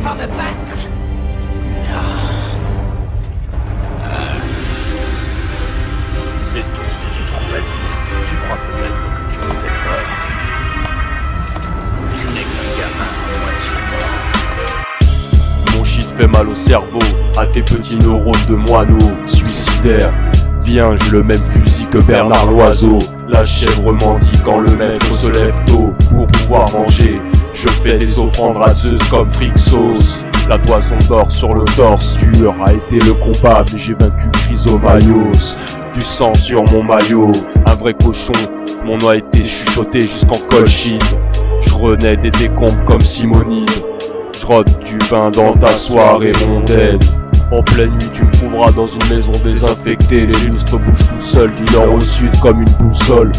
pas me battre. C'est tout ce que tu trouves à dire. Tu crois peut-être que tu me fais peur. Tu n'es qu'un gamin à moitié mort. Mon shit fait mal au cerveau, à tes petits neurones de moineau suicidaire. Viens, j'ai le même fusil que Bernard Loiseau. La chèvre mendie quand le maître se lève tôt pour pouvoir manger. Je fais des offrandes à Zeus comme Frixos. La toison d'or sur le torse dur a été le combat, mais j'ai vaincu Chrysomaios. Du sang sur mon maillot, un vrai cochon. Mon nom a été chuchoté jusqu'en Colchide. Je renais des décombres comme Simonide. Je rôde du vin dans ta soirée mondaine. En pleine nuit tu me trouveras dans une maison désinfectée. Les lustres bougent tout seuls du nord au sud comme une boussole.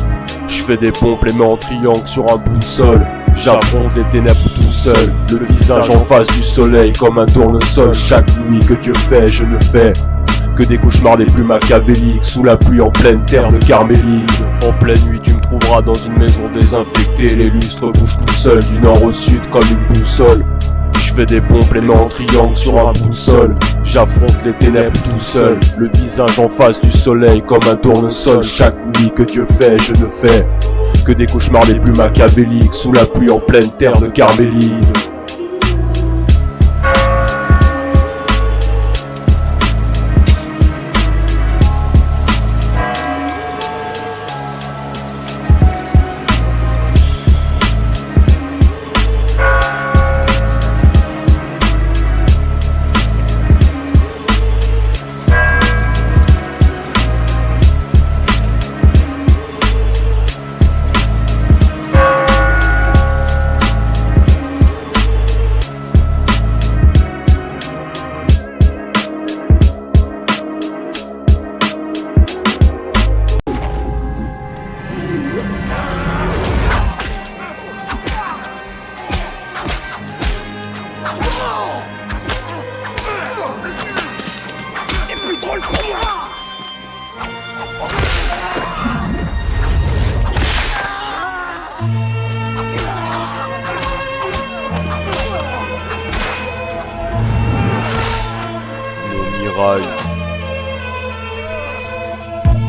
Je fais des pompes les mains en triangle sur un bout de sol. J'affronte les ténèbres tout seul, le visage en face du soleil comme un tournesol. Chaque nuit que Dieu fait, je ne fais que des cauchemars les plus machiavéliques. Sous la pluie en pleine terre de Carmélide. En pleine nuit tu me trouveras dans une maison désinfectée. Les lustres bougent tout seuls du nord au sud comme une boussole. Je fais des pompes les mains en triangle sur un bout de sol. J'affronte les ténèbres tout seul, le visage en face du soleil comme un tournesol. Chaque nuit que Dieu fait, je ne fais que des cauchemars les plus machiavéliques. Sous la pluie en pleine terre de Carmélide. C'est plus drôle pour moi. Mon mirail.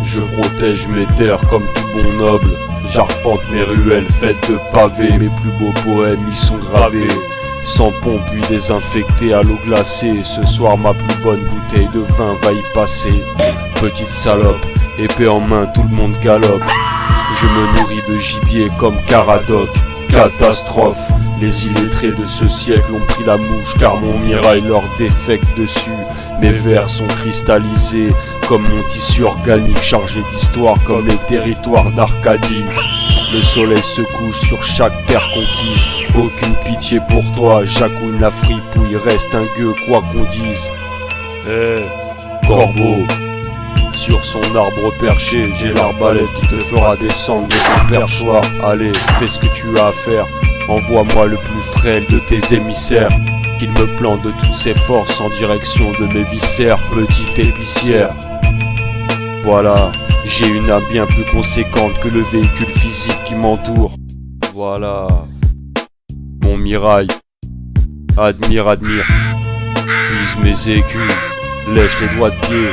Je protège mes terres comme tout bon noble. J'arpente mes ruelles faites de pavés. Mes plus beaux poèmes y sont gravés. Sans pompe puis désinfecté à l'eau glacée. Ce soir ma plus bonne bouteille de vin va y passer. Petite salope, épée en main, tout le monde galope. Je me nourris de gibier comme Caradoc. Catastrophe, les illettrés de ce siècle ont pris la mouche car mon mirail leur défecte dessus. Mes vers sont cristallisés comme mon tissu organique, chargé d'histoire comme les territoires d'Arcadie. Le soleil se couche sur chaque terre conquise. Aucune pitié pour toi, j'accouine la fripouille, reste un gueux quoi qu'on dise. Corbeau, sur son arbre perché, j'ai l'arbalète qui te fera descendre de ton perchoir. Allez, fais ce que tu as à faire, envoie-moi le plus frêle de tes émissaires, qu'il me plante de toutes ses forces en direction de mes viscères, petite épicière. Voilà, j'ai une âme bien plus conséquente que le véhicule physique qui m'entoure. Voilà, mon mirail, admire, use mes écus, lèche les doigts de pied.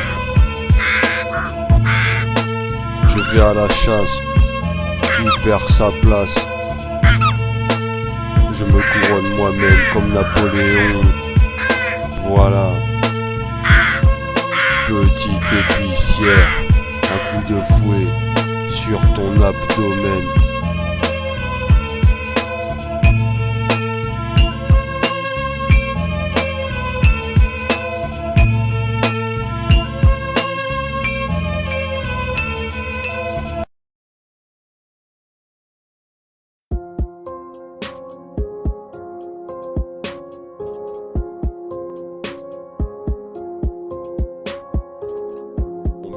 Je vais à la chasse, qui perd sa place. Je me couronne moi-même comme Napoléon. Voilà, petite épicière, un coup de fouet sur ton abdomen.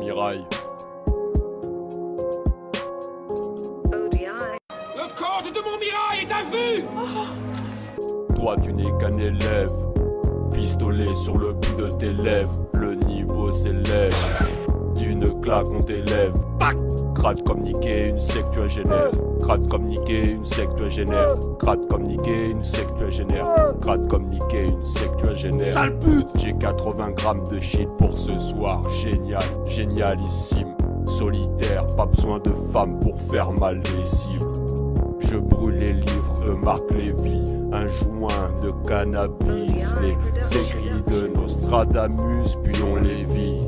Mirail. Le compte de mon mirail est à vue. Toi tu n'es qu'un élève, pistolet sur le bout de tes lèvres, le niveau s'élève. d'une claque on t'élève. Crade comme niquer une sectuagénaire. Crade comme niquer une sectuagénaire. Crade comme niquer une sectuagénaire. Crade comme niquer une sectuagénaire. Sale pute! J'ai 80 grammes de shit pour ce soir. Génial, génialissime. Solitaire, pas besoin de femme pour faire ma lessive. Je brûle les livres de Marc Lévy, un joint de cannabis, les écrits de Nostradamus, puis on les vit.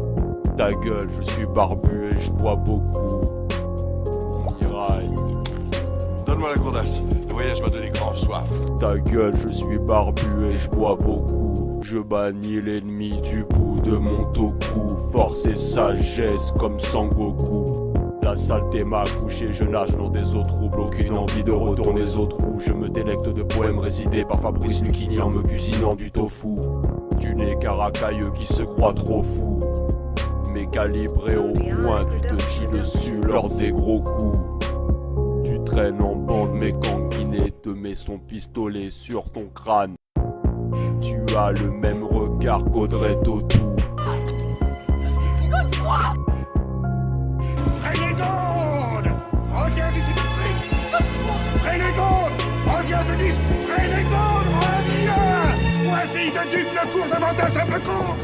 Ta gueule, je suis barbu et je bois beaucoup. Miraille. Donne-moi la gourdasse. Le voyage m'a donné grand soif. Ta gueule, je suis barbu et je bois beaucoup. Je bannis l'ennemi du bout de mon toku. Force et sagesse comme Sangoku. La saleté m'a couché, je nage dans des eaux troubles. Aucune envie de retourner aux trous. Je me délecte de poèmes récités par Fabrice Lucchini en me cuisinant du tofu. Du nez caracailleux qui se croit trop fou. Mais calibré au point, tu te chies dessus lors des gros coups. Tu traînes en bande, mais Kanguiné te met son pistolet sur ton crâne. Tu as le même regard qu'Audrey Tautou. Frénégonde! Reviens ici, flic! Frénégonde! Reviens, te dis! Frénégonde, reviens! Ouais, fille de duc, ne court devant un simple conte!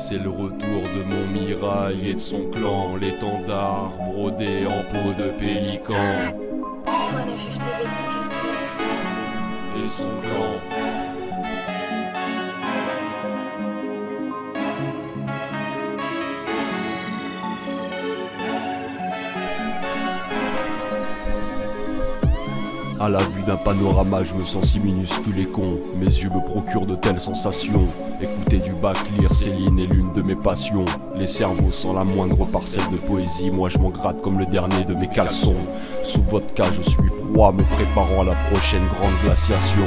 C'est le retour de mon mirail et de son clan, l'étendard brodé en peau de pélican. Et son clan. À la vue d'un panorama, je me sens si minuscule et con. Mes yeux me procurent de telles sensations. Écouter du bac, lire Céline est l'une de mes passions. Les cerveaux sans la moindre parcelle de poésie, moi je m'en gratte comme le dernier de mes caleçons. Sous vodka, je suis froid, me préparant à la prochaine grande glaciation.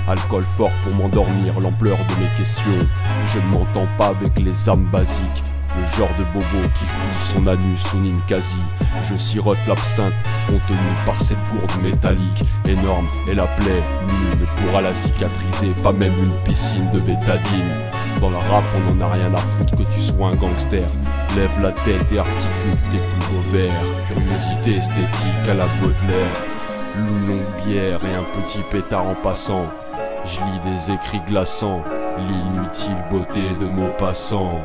Alcool fort pour m'endormir, l'ampleur de mes questions. Je ne m'entends pas avec les âmes basiques. Le genre de bobo qui pousse son anus au Ninkasi. Je sirote l'absinthe contenue par cette gourde métallique énorme. Et la plaie, nulle, ne pourra la cicatriser, pas même une piscine de bétadine. Dans la rap on n'en a rien à foutre que tu sois un gangster. Lève la tête et articule tes plus beaux vers. Curiosité esthétique à la Baudelaire. Une longue bière et un petit pétard en passant. Je lis des écrits glaçants, l'inutile beauté de mots passants.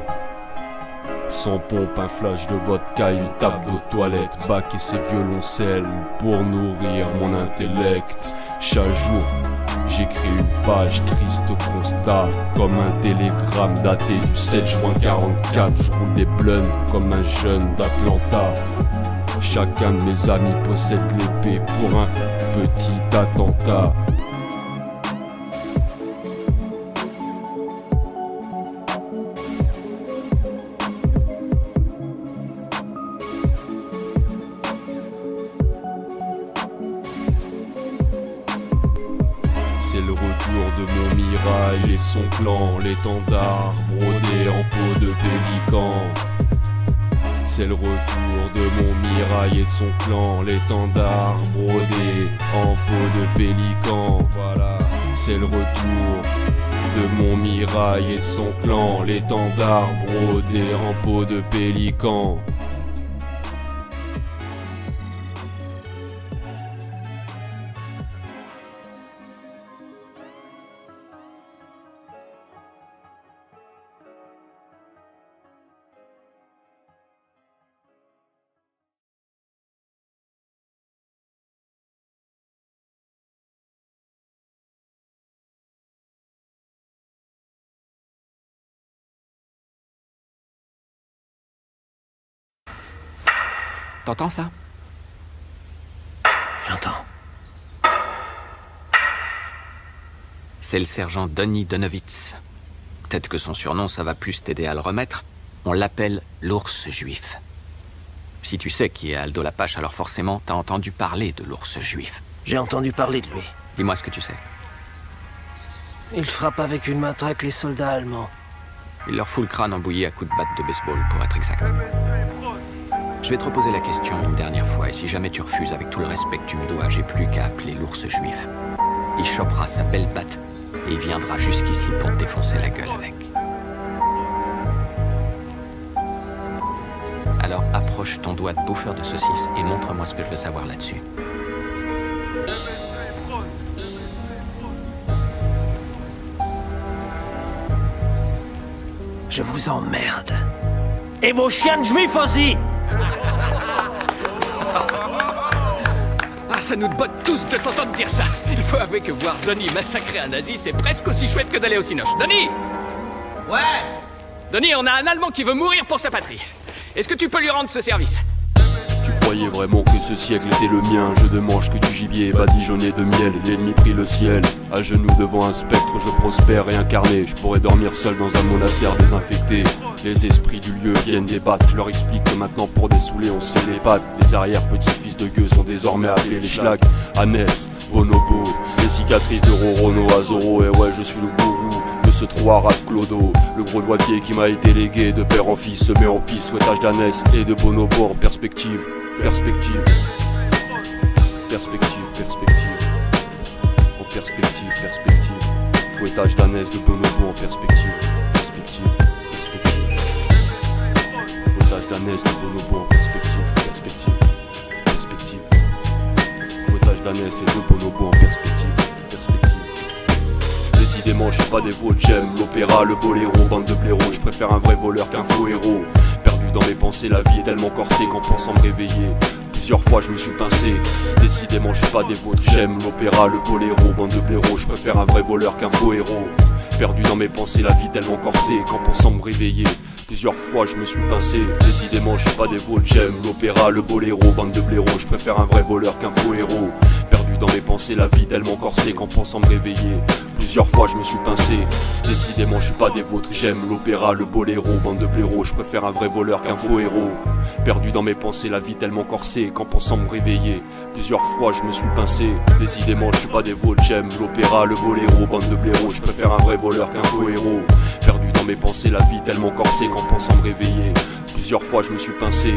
Sans pompe, un flash de vodka, une table de toilette, bac et ses violoncelles pour nourrir mon intellect. Chaque jour, j'écris une page triste constat, comme un télégramme daté du 7 juin 44. Je roule des blunts comme un jeune d'Atlanta. Chacun de mes amis possède l'épée pour un petit attentat. C'est le retour de mon mirail et son clan, l'étendard brodé en peau de pélican. C'est le retour de mon mirail et de son clan, l'étendard brodé en peau de pélican. Voilà, c'est le retour de mon mirail et de son clan, l'étendard brodé en peau de pélican. T'entends ça? J'entends. C'est le sergent Donny Donowitz. Peut-être que son surnom, ça va plus t'aider à le remettre. On l'appelle l'ours juif. Si tu sais qui est Aldo Lapache, alors forcément, t'as entendu parler de l'ours juif. J'ai entendu parler de lui. Dis-moi ce que tu sais. Il frappe avec une matraque les soldats allemands. Il leur fout le crâne embouillé à coups de batte de baseball, pour être exact. Je vais te reposer la question une dernière fois, et si jamais tu refuses avec tout le respect que tu me dois, j'ai plus qu'à appeler l'ours juif. Il chopera sa belle batte, et il viendra jusqu'ici pour te défoncer la gueule avec. Alors approche ton doigt de bouffeur de saucisse et montre-moi ce que je veux savoir là-dessus. Je vous emmerde. Et vos chiens de juifs aussi! Ah, ça nous botte tous de t'entendre dire ça. Il faut avouer que voir Donnie massacrer un nazi, c'est presque aussi chouette que d'aller au cinoche. Donnie! Ouais! Donnie, on a un Allemand qui veut mourir pour sa patrie. Est-ce que tu peux lui rendre ce service? Tu croyais vraiment que ce siècle était le mien? Je ne mange que du gibier badigeonné de miel. L'ennemi prit le ciel. À genoux devant un spectre, je prospère et incarné. Je pourrais dormir seul dans un monastère désinfecté. Les esprits du lieu viennent débattre. Je leur explique que maintenant pour des saoulés on se les pattes. Les arrière-petits-fils de gueux sont désormais appelés les schlags. Hanès, Bonobo, les cicatrices de Rorono à Zoro. Et ouais, je suis le gourou de ce trou arabe Clodo. Le gros doigtier qui m'a été légué de père en fils se met en piste. Fouettage d'Hanès et de Bonobo en perspective. Perspective. Perspective, perspective. En perspective, perspective. Fouettage d'Hanès de Bonobo en perspective. Perspective, perspective. Fouettage d'Hanès de Bonobo en perspective. Perspective, perspective. Fouettage d'Hanès et de Bonobo en perspective. Perspective. Décidément, je suis pas des veaux, j'aime l'opéra, le boléro, bande de blaireaux. Je préfère un vrai voleur qu'un faux héros. Dans mes pensées, la vie est tellement corsée qu'en pensant me réveiller, plusieurs fois je me suis pincé. Décidément je suis pas des vôtres, j'aime l'opéra, le boléro, bande de blaireaux. Je préfère un vrai voleur qu'un faux héros. Perdu dans mes pensées, la vie tellement corsée qu'en pensant me réveiller, plusieurs fois je me suis pincé. Décidément je suis pas des vôtres, j'aime l'opéra, le boléro, bande de blaireaux. Je préfère un vrai voleur qu'un faux héros. Perdu dans mes pensées, la vie tellement corsée qu'en pensant me réveiller, plusieurs fois je me suis pincé. Décidément je suis pas des vôtres, j'aime l'opéra, le boléro, bande de blaireaux. Je préfère un vrai voleur qu'un faux héros. Perdu dans mes pensées, la vie tellement corsée qu'en pensant me réveiller, plusieurs fois je me suis pincé. Décidément je suis pas des vôtres, j'aime l'opéra, le boléro, bande de blaireaux. Je préfère un vrai voleur qu'un faux héros. Perdu dans mes pensées, la vie tellement corsée qu'en pensant me réveiller, plusieurs fois je me suis pincé.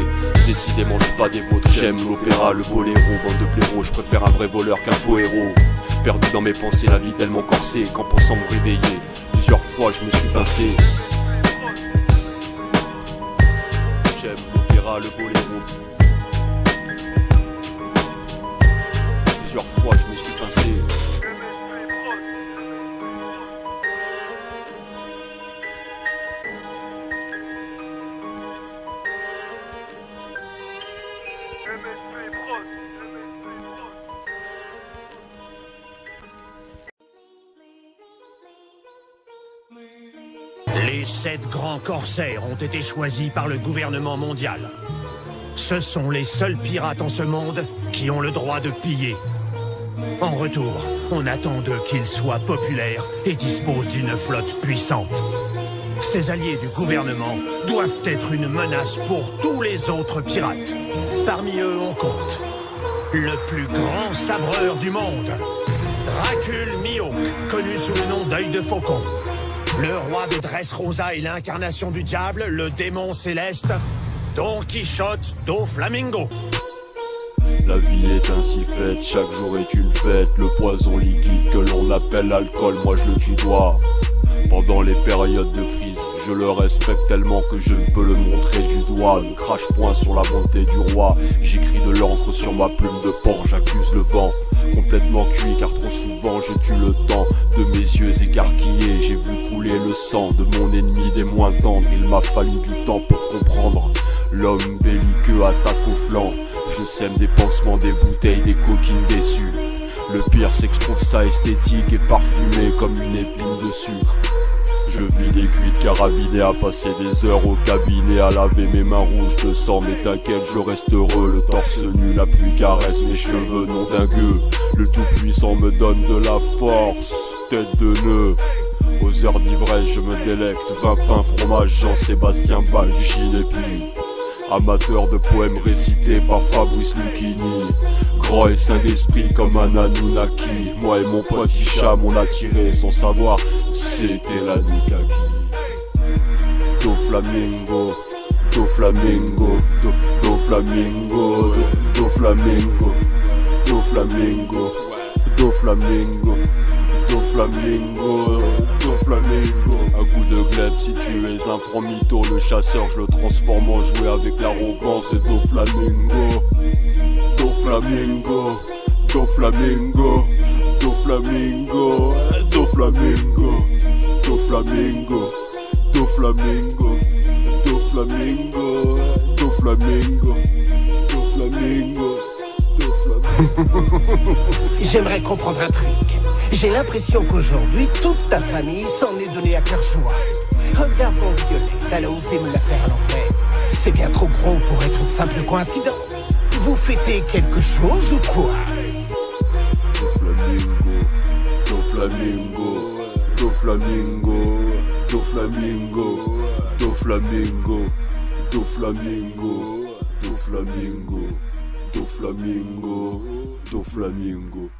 Décidément je suis pas des vôtres, j'aime l'opéra, le boléro, bande de blaireaux. Je préfère un vrai voleur qu'un faux héros. Perdu dans mes pensées, la vie tellement corsée qu'en pensant me réveiller, plusieurs fois je me suis pincé. J'aime l'opéra, le boléro. Plusieurs fois je me suis pincé. Les 7 grands corsaires ont été choisis par le gouvernement mondial. Ce sont les seuls pirates en ce monde qui ont le droit de piller. En retour, on attend d'eux qu'ils soient populaires et disposent d'une flotte puissante. Ces alliés du gouvernement doivent être une menace pour tous les autres pirates. Parmi eux, on compte le plus grand sabreur du monde, Dracul Mihawk, connu sous le nom d'Œil de Faucon. Le roi de Dressrosa et l'incarnation du diable, le démon céleste, Don Quichotte do Flamingo. La vie est ainsi faite, chaque jour est une fête. Le poison liquide que l'on appelle alcool, moi je le tutoie. Pendant les périodes de crise, je le respecte tellement que je ne peux le montrer du doigt. Ne crache point sur la bonté du roi. J'écris de l'encre sur ma plume de porc, j'accuse le vent. Complètement cuit car trop souvent je tue le temps. De mes yeux écarquillés, j'ai vu couler le sang de mon ennemi des moins tendres. Il m'a fallu du temps pour comprendre. L'homme belliqueux attaque au flanc. Je sème des pansements, des bouteilles, des coquines déçues. Le pire c'est que je trouve ça esthétique et parfumé comme une épine de sucre. Je vis les cuites carabinées à passer des heures au cabinet, à laver mes mains rouges de sang. Mais t'inquiète, je reste heureux, le torse nu, la pluie caresse mes cheveux non dingueux. Le tout-puissant me donne de la force, tête de nœud. Aux heures d'ivresse je me délecte, vin, pain, fromage, Jean-Sébastien Bach, gin et puis Amateur de poèmes récités par Fabrice Lucchini. Grand et saint d'esprit comme un Anunnaki. Moi et mon pote Hicham on a tiré sans savoir c'était la Nukaki. Do flamingo, do flamingo, do flamingo, do flamingo, do flamingo, do flamingo, do flamingo, do flamingo. Un coup de glaive si tu es un franc mytho. Le chasseur je le transforme en jouet avec l'arrogance de do flamingo. Do flamingo, do flamingo, do flamingo, do flamingo, do flamingo, do flamingo, do flamingo, do flamingo, do flamingo, do flamingo. J'aimerais comprendre un truc. J'ai l'impression qu'aujourd'hui, toute ta famille s'en est donnée à cœur joie. Regarde mon violet, elle a osé me la faire à l'envers. C'est bien trop gros pour être une simple coïncidence. Vous fêtez quelque chose ou quoi? Do flamingo, do flamingo, do flamingo, do flamingo, do flamingo, do flamingo, do flamingo, do flamingo, do flamingo.